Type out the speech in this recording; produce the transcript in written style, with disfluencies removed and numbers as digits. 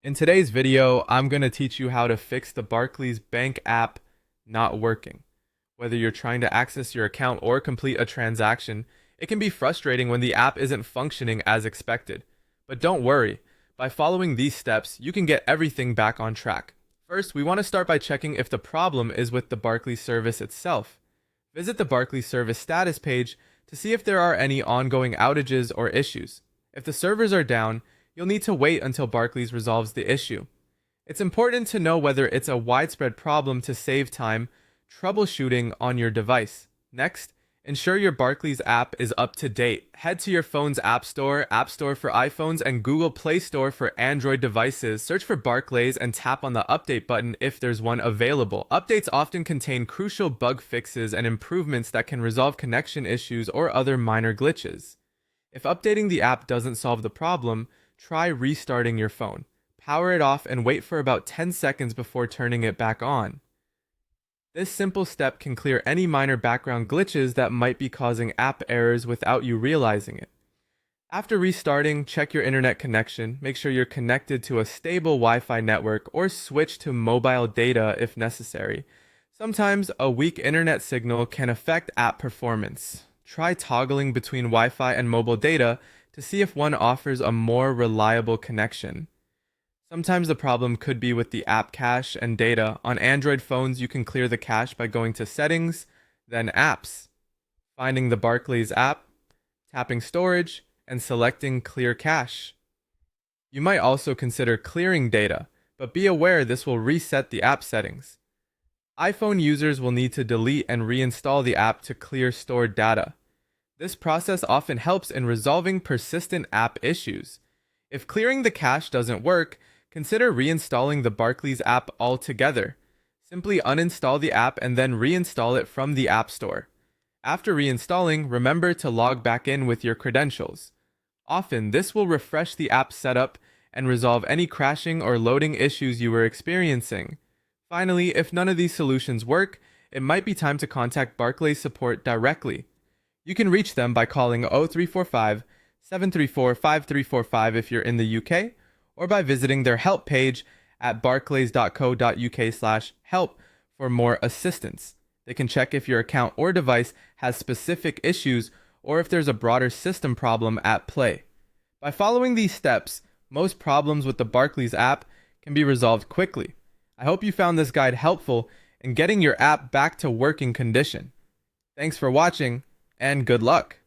In today's video, I'm going to teach you how to fix the Barclays Bank app not working. Whether you're trying to access your account or complete a transaction, it can be frustrating when the app isn't functioning as expected. But don't worry, by following these steps, you can get everything back on track. First, we want to start by checking if the problem is with the Barclays service itself. Visit the Barclays service status page to see if there are any ongoing outages or issues. If the servers are down, you'll need to wait until Barclays resolves the issue. It's important to know whether it's a widespread problem to save time troubleshooting on your device. Next, ensure your Barclays app is up to date. Head to your phone's App Store for iPhones, and Google Play Store for Android devices. Search for Barclays and tap on the update button if there's one available. Updates often contain crucial bug fixes and improvements that can resolve connection issues or other minor glitches. If updating the app doesn't solve the problem, try restarting your phone. Power it off and wait for about 10 seconds before turning it back on. This simple step can clear any minor background glitches that might be causing app errors without you realizing it. After restarting, check your internet connection. Make sure you're connected to a stable Wi-Fi network or switch to mobile data if necessary. Sometimes a weak internet signal can affect app performance. Try toggling between Wi-Fi and mobile data to see if one offers a more reliable connection. Sometimes the problem could be with the app cache and data. On Android phones, you can clear the cache by going to Settings, then Apps, finding the Barclays app, tapping Storage, and selecting Clear Cache. You might also consider clearing data, but be aware this will reset the app settings. iPhone users will need to delete and reinstall the app to clear stored data. This process often helps in resolving persistent app issues. If clearing the cache doesn't work, consider reinstalling the Barclays app altogether. Simply uninstall the app and then reinstall it from the App Store. After reinstalling, remember to log back in with your credentials. Often, this will refresh the app setup and resolve any crashing or loading issues you were experiencing. Finally, if none of these solutions work, it might be time to contact Barclays support directly. You can reach them by calling 0345 734 5345 if you're in the UK, or by visiting their help page at barclays.co.uk/help for more assistance. They can check if your account or device has specific issues or if there's a broader system problem at play. By following these steps, most problems with the Barclays app can be resolved quickly. I hope you found this guide helpful in getting your app back to working condition. Thanks for watching, and good luck!